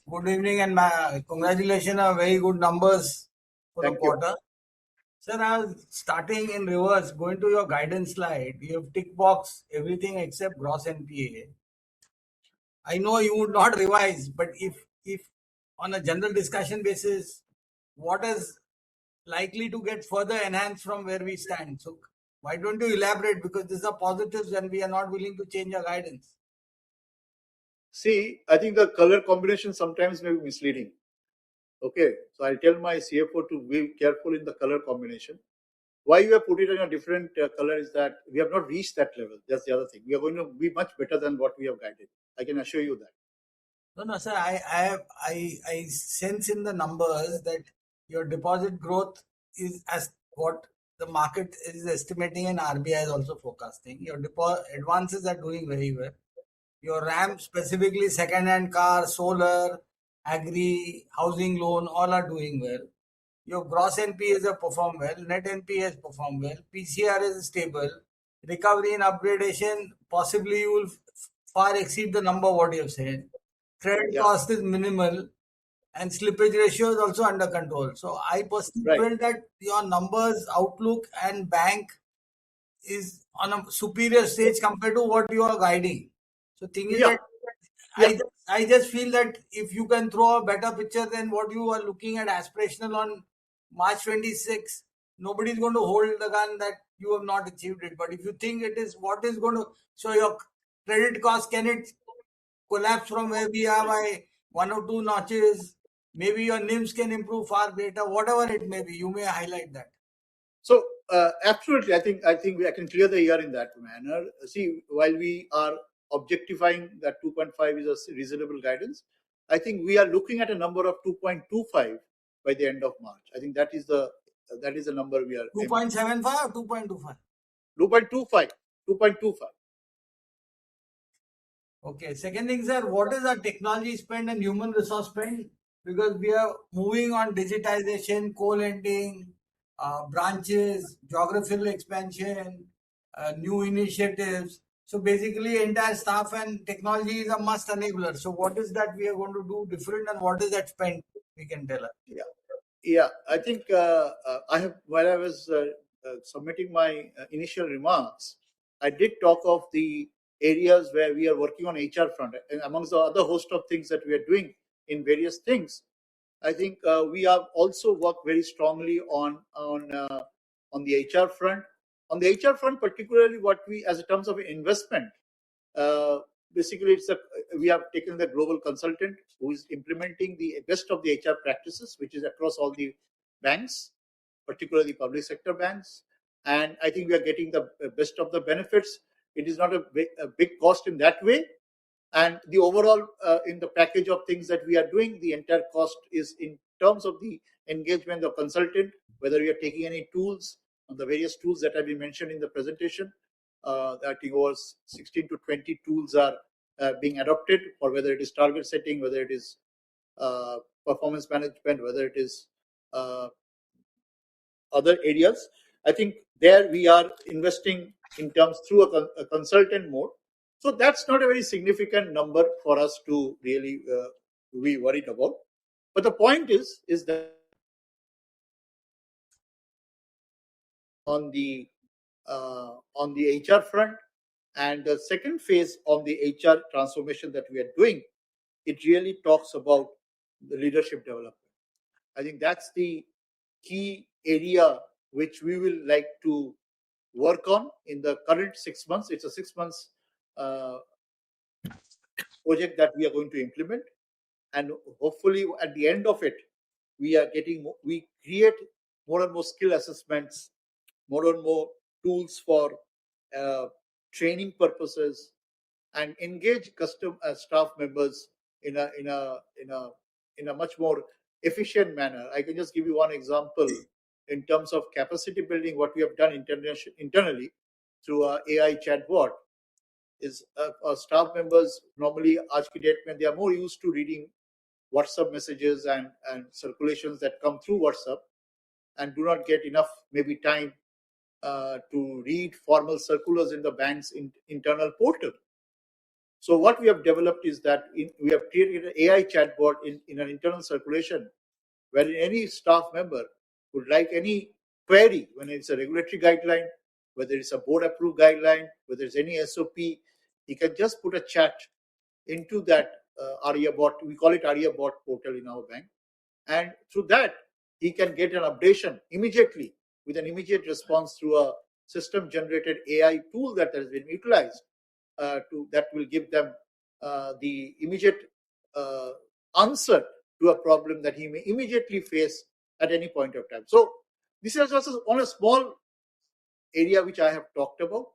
Good evening, and congratulations on very good numbers for
Thank
the quarter. Sir, I was starting in reverse, going to your guidance slide. You have tick box everything except gross NPA. I know you would not revise, but if on a general discussion basis, what is likely to get further enhanced from where we stand? So why don't you elaborate? Because these are positives and we are not willing to change our guidance.
See, I think the color combination sometimes may be misleading. Okay, so I'll tell my CFO to be careful in the color combination. Why we have put it in a different color is that we have not reached that level. That's the other thing. We are going to be much better than what we have guided. I can assure you that.
No, sir. I sense in the numbers that your deposit growth is as what the market is estimating and RBI is also forecasting. Your advances are doing very well. Your RAM, specifically second-hand car, solar, agri, housing loan, all are doing well. Your gross NPA has performed well, net NPA has performed well, PCR is stable, recovery and upgradation, possibly you will far exceed the number what you have said. Credit
Yeah,
cost is minimal and slippage ratio is also under control. So I personally
right.
feel that your numbers, outlook and bank is on a superior stage compared to what you are guiding. So thing is
Yeah,
that
yeah.
I just feel that if you can throw a better picture than what you are looking at aspirational on March 26, nobody's going to hold the gun that you have not achieved it. But if you think it is what is going to, so your credit cost, can it collapse from where we are by one or two notches? Maybe your NIMs can improve far greater, whatever it may be. You may highlight that.
So absolutely, I can clear the year in that manner. See, while we are objectifying that 2.5 is a reasonable guidance, I think we are looking at a number of 2.25 by the end of March. I think that is the number we are aiming.
2.75 or 2.25?
2.25. 2.25.
Okay. Second thing, sir, what is our technology spend and human resource spend? Because we are moving on digitization, co-lending, branches, geographical expansion, new initiatives. So basically, entire staff and technology is a must enabler. So what is that we are going to do different, and what is that spend? We can tell us.
Yeah. Yeah, I think I have, while I was submitting my initial remarks, I did talk of the areas where we are working on HR front, and amongst the other host of things that we are doing in various things. I think we have also worked very strongly on the HR front. On the HR front, particularly what we, as in terms of investment, uh, basically we have taken the global consultant who is implementing the best of the HR practices, which is across all the banks, particularly public sector banks. And I think we are getting the best of the benefits. It is not a big cost in that way. And the overall, in the package of things that we are doing, the entire cost is in terms of the engagement of consultant, whether we are taking any tools on the various tools that have been mentioned in the presentation. I think over 16 to 20 tools are being adopted for whether it is target setting, whether it is performance management, whether it is other areas. I think there we are investing in terms through a consultant mode. So that's not a very significant number for us to really be worried about. But the point is that on the HR front, and the second phase of the HR transformation that we are doing, it really talks about the leadership development. I think that's the key area which we will like to work on in the current 6 months. It's a 6 months project that we are going to implement, and hopefully at the end of it, we create more and more skill assessments, more and more tools for uh, training purposes, and engage custom staff members in a much more efficient manner. I can just give you one example in terms of capacity building. What we have done internally through our AI chatbot is our staff members normally, aaj ki date mein, they are more used to reading WhatsApp messages and circulations that come through WhatsApp, and do not get enough maybe time to read formal circulars in the bank's internal portal. So what we have developed is that we have created an AI chatbot in an internal circulation, where any staff member would like any query, when it's a regulatory guideline, whether it's a board approved guideline, whether it's any SOP, he can just put a chat into that ARIA bot. We call it ARIA bot portal in our bank. And through that, he can get an updation immediately with an immediate response through a system-generated AI tool that has been utilized that will give them the immediate answer to a problem that he may immediately face at any point of time. So this is also on a small area which I have talked about,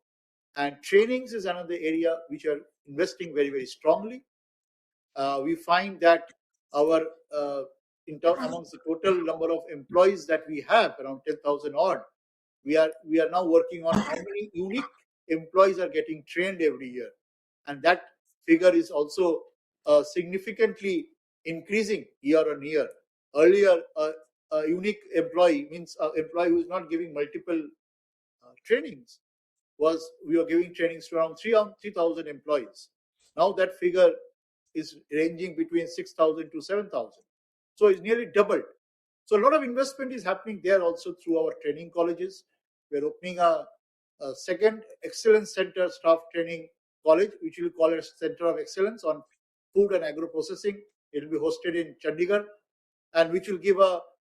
and trainings is another area which are investing very, very strongly. We find that our amongst the total number of employees that we have, around 10,000 odd, we are now working on how many unique employees are getting trained every year, and that figure is also significantly increasing year on year. Earlier, a unique employee means an employee who is not giving multiple trainings. We were giving trainings to around 3,000 employees. Now that figure is ranging between 6,000 to 7,000. So it's nearly doubled. So a lot of investment is happening there also through our training colleges. We're opening a second excellence center staff training college, which we'll call a center of excellence on food and agro processing. It will be hosted in Chandigarh, and which will give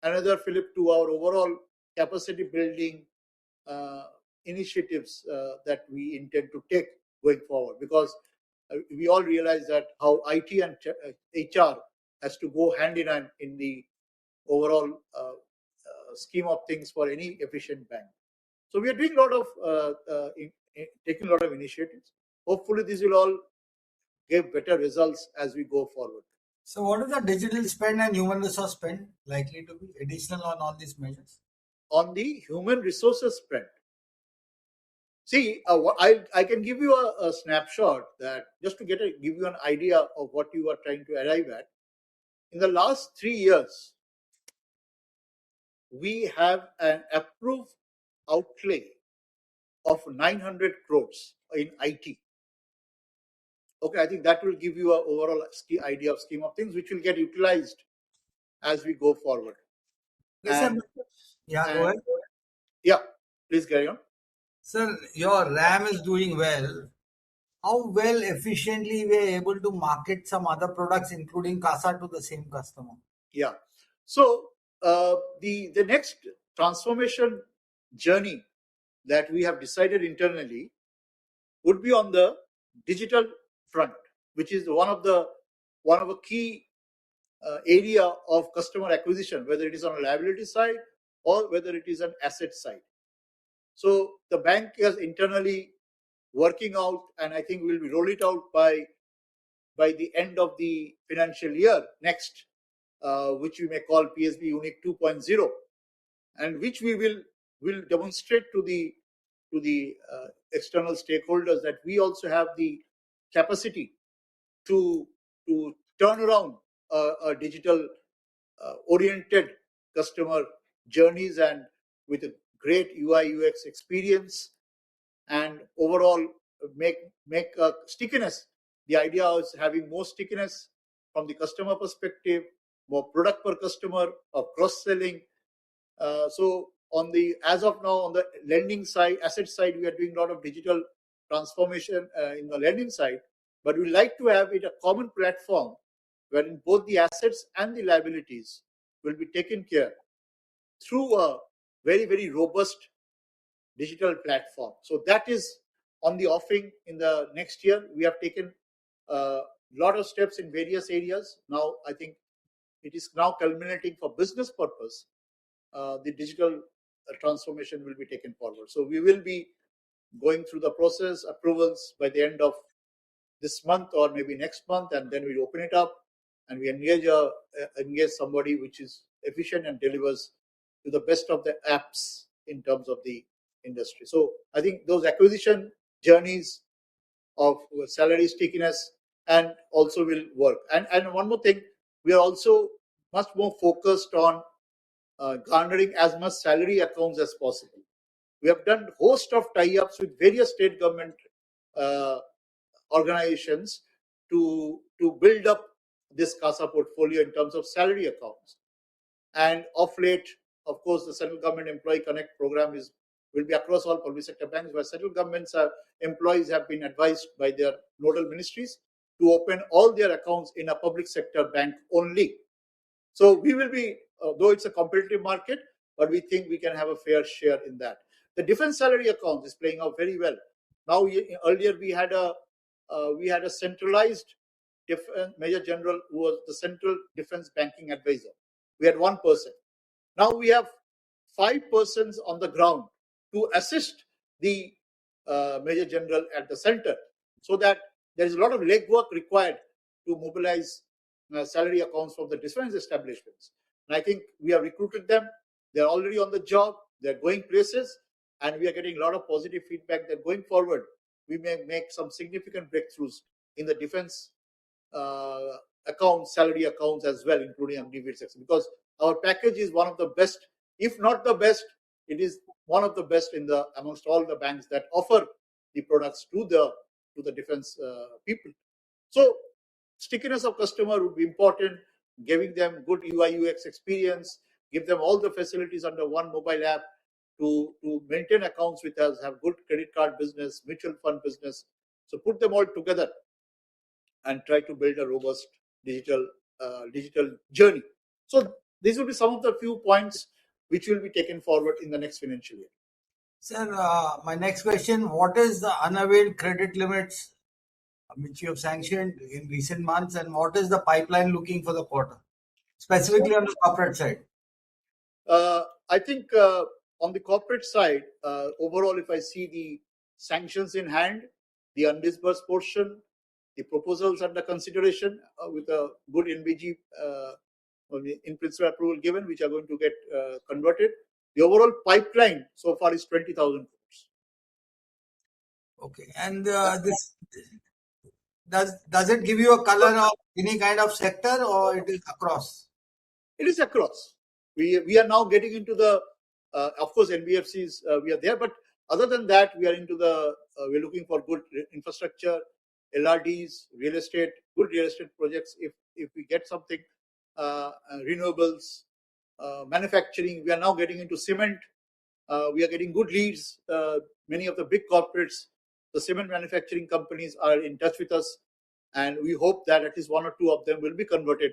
another fillip to our overall capacity building initiatives that we intend to take going forward, because we all realize that how IT and HR has to go hand in hand in the overall scheme of things for any efficient bank. So we are doing a lot of taking a lot of initiatives. Hopefully, this will all give better results as we go forward.
So, what is the digital spend and human resource spend likely to be additional on all these measures?
On the human resources spend, see, I can give you a snapshot that just to give you an idea of what you are trying to arrive at. In the last 3 years, we have an approved outlay of 900 crores in IT. Okay, I think that will give you an overall idea of scheme of things, which will get utilized as we go forward.
Go ahead.
Yeah, please carry on.
Sir, your RAM is doing well. How well efficiently we are able to market some other products, including CASA, to the same customer?
Yeah. So the next transformation journey that we have decided internally would be on the digital front, which is one of the key area of customer acquisition, whether it is on a liability side or whether it is an asset side. So the bank is internally working out, and I think we'll be roll it out by the end of the financial year next, which we may call PSB Unit 2.0, and which we will demonstrate to the external stakeholders that we also have the capacity to turn around a digital oriented customer journeys, and with a great UI UX experience, and overall make a stickiness. The idea is having more stickiness from the customer perspective, more product per customer, of cross-selling. So as of now, on the lending side, asset side, we are doing a lot of digital transformation in the lending side, but we like to have it a common platform wherein both the assets and the liabilities will be taken care through a very, very robust digital platform. So that is on the offing in the next year. We have taken a lot of steps in various areas. Now, I think it is now culminating for business purpose. The digital transformation will be taken forward. So we will be going through the process, approvals by the end of this month or maybe next month, and then we open it up and we engage somebody which is efficient and delivers to the best of the apps in terms of the industry. So I think those acquisition journeys of salary stickiness and also will work. And one more thing, we are also much more focused on garnering as much salary accounts as possible. We have done a host of tie-ups with various state government organizations to build up this CASA portfolio in terms of salary accounts. And of late, of course, the Central Government Employee Connect program will be across all public sector banks, where central governments employees have been advised by their nodal ministries to open all their accounts in a public sector bank only. So we will be, though it's a competitive market, but we think we can have a fair share in that. The defense salary account is playing out very well. Now, earlier we had a centralized Major General who was the central defense banking advisor. We had one person. Now we have 5 persons on the ground to assist the Major General at the center, so that there is a lot of legwork required to mobilize salary accounts from the defense establishments. And I think we have recruited them. They're already on the job. They're going places, and we are getting a lot of positive feedback that going forward, we may make some significant breakthroughs in the defense accounts, salary accounts as well, including agri section, because our package is one of the best, if not the best. It is one of the best amongst all the banks that offer the products to the defense people. So stickiness of customer would be important, giving them good UI UX experience, give them all the facilities under one mobile app to maintain accounts with us, have good credit card business, mutual fund business. So put them all together and try to build a robust digital journey. So these will be some of the few points which will be taken forward in the next financial year.
Sir, my next question, what is the unavailed credit limits which you have sanctioned in recent months, and what is the pipeline looking for the quarter, specifically on the corporate side?
I think on the corporate side, overall, if I see the sanctions in hand, the undisbursed portion, the proposals under consideration with a good NBG in principle approval given, which are going to get converted, the overall pipeline so far is 20,000 crores.
Okay, and this does it give you a color of any kind of sector, or it is across?
It is across. We are now getting into the, of course, NBFCs, we are there, but other than that, we are into we're looking for good infrastructure, LRDs, real estate, good real estate projects. If we get something, renewables, manufacturing, we are now getting into cement. We are getting good leads. Many of the big corporates, the cement manufacturing companies are in touch with us, and we hope that at least 1 or 2 of them will be converted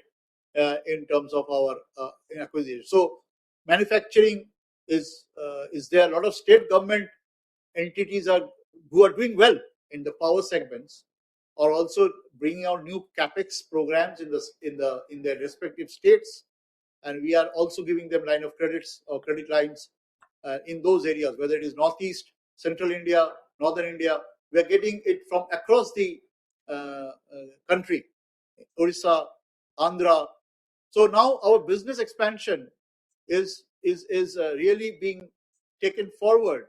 in terms of our acquisition. So manufacturing is there. A lot of state government entities who are doing well in the power segments are also bringing out new capex programs in their respective states, and we are also giving them line of credits or credit lines in those areas, whether it is Northeast, Central India, Northern India. We are getting it from across the country, Orissa, Andhra. So now our business expansion is really being taken forward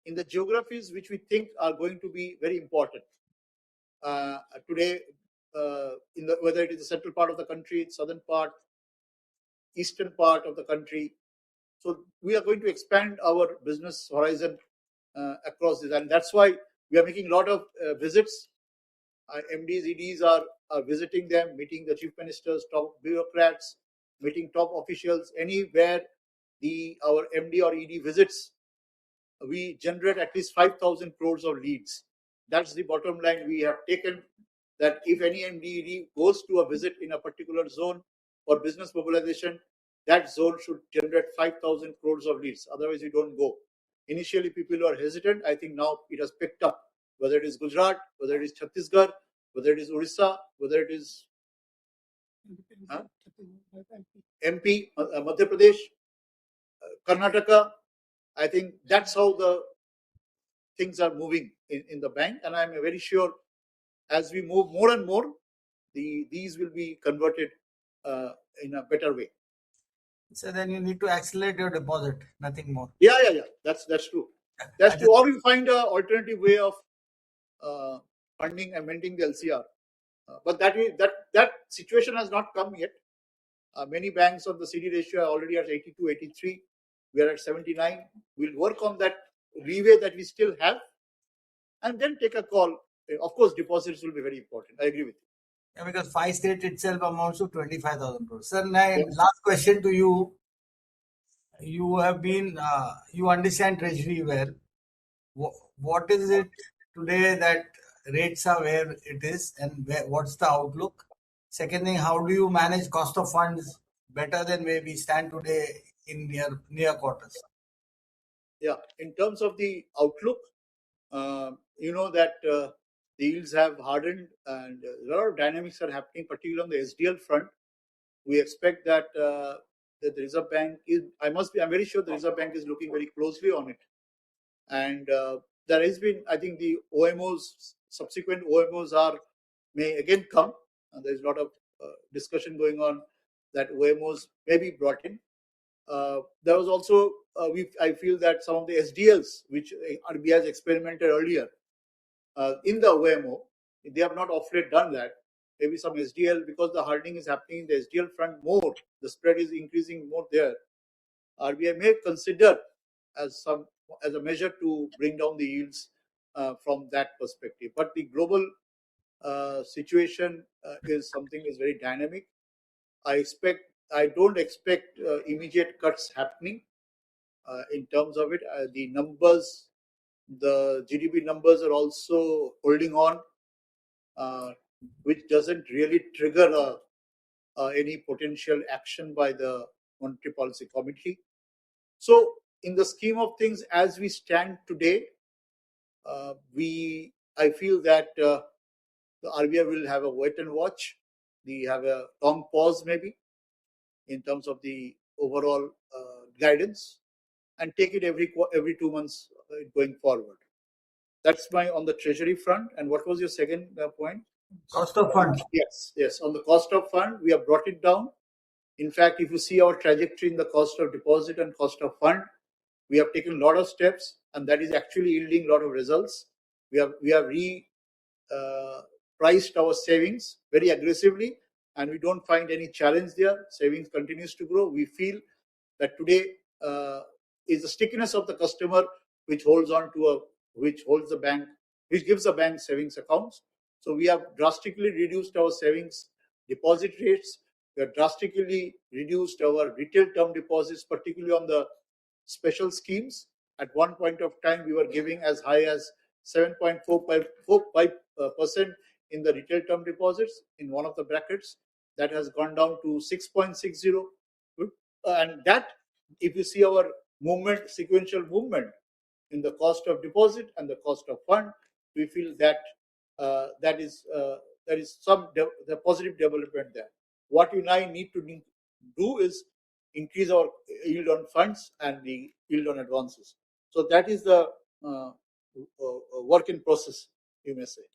in the geographies which we think are going to be very important today, whether it is the central part of the country, southern part, eastern part of the country. So we are going to expand our business horizon across this, and that's why we are making a lot of visits. MDs, EDs are visiting them, meeting the chief ministers, top bureaucrats, meeting top officials. Anywhere our MD or ED visits, we generate at least 5,000 crores of leads. That's the bottom line we have taken, that if any MD, ED goes to a visit in a particular zone for business mobilization, that zone should generate 5,000 crores of leads. Otherwise, you don't go. Initially, people were hesitant. I think now it has picked up, whether it is Gujarat, whether it is Chhattisgarh, whether it is Orissa, whether it is MP, Madhya Pradesh, Karnataka. I think that's how the things are moving in the bank, and I'm very sure as we move more and more, these will be converted in a better way.
So then you need to accelerate your deposit, nothing more.
Yeah. That's true. That's true. Or you find an alternative way of funding, amending the LCR. But that situation has not come yet. Many banks on the CD ratio are already at 82, 83. We are at 79. We'll work on that leeway that we still have, and then take a call. Of course, deposits will be very important. I agree with you.
Yeah, because 5 state itself amounts to 25,000 crores. Sir, last question to you. You have been, you understand treasury well. What is it today that rates are where it is, and what's the outlook? Second thing, how do you manage cost of funds better than where we stand today in near quarters?
Yeah, in terms of the outlook, you know that the yields have hardened and a lot of dynamics are happening, particularly on the SDL front. We expect that the Reserve Bank is, I'm very sure the Reserve Bank is looking very closely on it. And there has been, I think the OMOs, subsequent OMOs may again come. And there's a lot of discussion going on that OMOs may be brought in. There was also, I feel that some of the SDLs, which RBI has experimented earlier in the OMO, they have not of late done that. Maybe some SDL, because the hardening is happening in the SDL front more, the spread is increasing more there. RBI may consider as a measure to bring down the yields from that perspective. But the global situation is something is very dynamic. I don't expect immediate cuts happening in terms of it. The numbers, the GDP numbers are also holding on, which doesn't really trigger any potential action by the Monetary Policy Committee. So, in the scheme of things, as we stand today, I feel that the RBI will have a wait and watch. We have a long pause maybe in terms of the overall guidance, and take it every 2 months going forward. That's on the treasury front. And what was your second point?
Cost of funds.
Yes. On the cost of fund, we have brought it down. In fact, if you see our trajectory in the cost of deposit and cost of fund, we have taken a lot of steps, and that is actually yielding a lot of results. We have priced our savings very aggressively, and we don't find any challenge there. Savings continues to grow. We feel that today is the stickiness of the customer which gives the bank savings accounts. So we have drastically reduced our savings deposit rates. We have drastically reduced our retail term deposits, particularly on the special schemes. At one point of time, we were giving as high as 7.45% in the retail term deposits in one of the brackets. That has gone down to 6.60. And that, if you see our sequential movement in the cost of deposit and the cost of fund, we feel that there is some the positive development there. What we now need to do is increase our yield on funds and the yield on advances. So that is the work in process, you may say.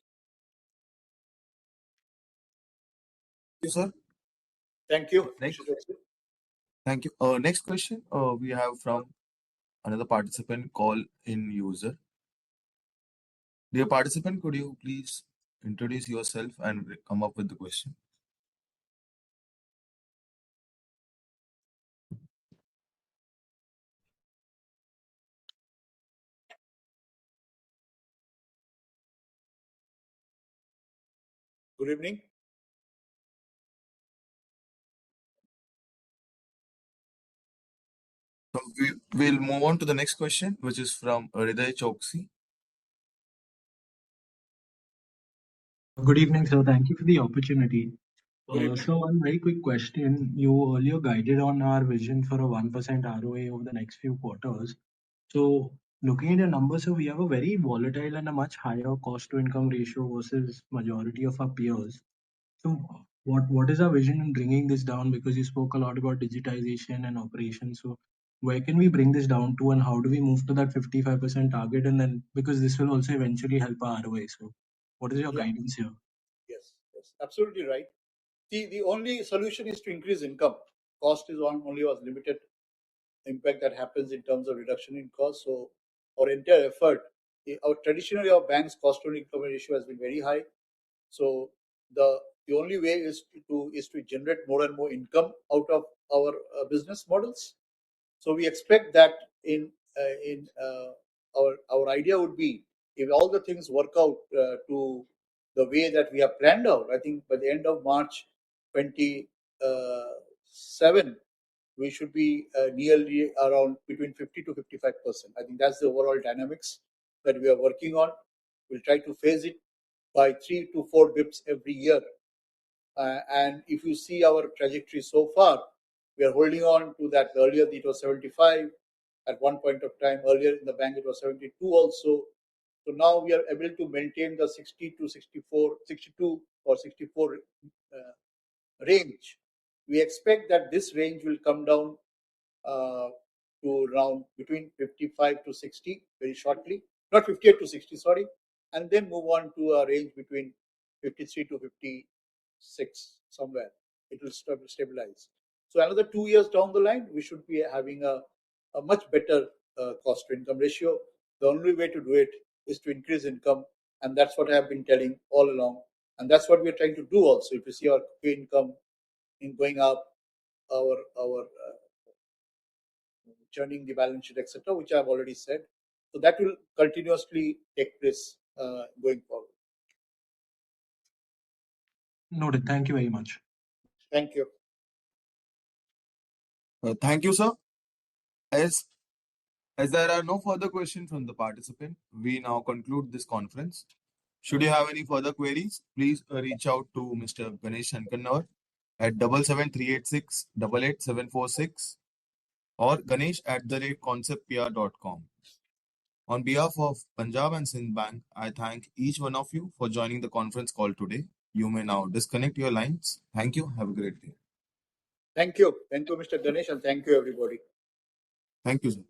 Thank you, sir.
Thank you.
Thank you. Next question we have from another participant, call in user. Dear participant, could you please introduce yourself and come up with the question?
Good evening.
So we'll move on to the next question, which is from Hriday Choksi.
Good evening, sir. Thank you for the opportunity.
Good evening.
So, one very quick question. You earlier guided on our vision for a 1% ROA over the next few quarters. So, looking at the numbers, so we have a very volatile and a much higher cost to income ratio versus majority of our peers. So, what is our vision in bringing this down? Because you spoke a lot about digitization and operations. So, where can we bring this down to, and how do we move to that 55% target? And then, because this will also eventually help our ROA. So, what is your guidance here?
Yes, absolutely right. The only solution is to increase income. Cost is only was limited impact that happens in terms of reduction in cost. So our entire effort, traditionally our bank's cost to income ratio has been very high. So the only way is to generate more and more income out of our business models. So we expect that our idea would be, if all the things work out to the way that we have planned out, I think by the end of March 27, we should be nearly around between 50 to 55%. I think that's the overall dynamics that we are working on. We'll try to phase it by 3 to 4 bips every year. And if you see our trajectory so far, We are holding on to that. Earlier it was 75. At one point of time, earlier in the bank it was 72 also. So now we are able to maintain the 60 to 64, 62 or 64 range. We expect that this range will come down to around between 55 to 60 very shortly, not 58 to 60, sorry, and then move on to a range between 53 to 56 somewhere. It will stabilize. So another 2 years down the line, we should be having a much better cost to income ratio. The only way to do it is to increase income, and that's what I have been telling all along, and that's what we are trying to do also. If you see our pay income in going up, our churning the balance sheet, etc., which I have already said. So that will continuously take place going forward.
Noted. Thank you very much.
Thank you.
Thank you, sir. As there are no further questions from the participant, we now conclude this conference. Should you have any further queries, please reach out to Mr. Ganesh Shankar at 77386 or ganesh@conceptpr.com. On behalf of Punjab and Sindh Bank, I thank each one of you for joining the conference call today. You may now disconnect your lines. Thank you. Have a great day.
Thank you. Thank you, Mr. Ganesh, and thank you, everybody.
Thank you, sir.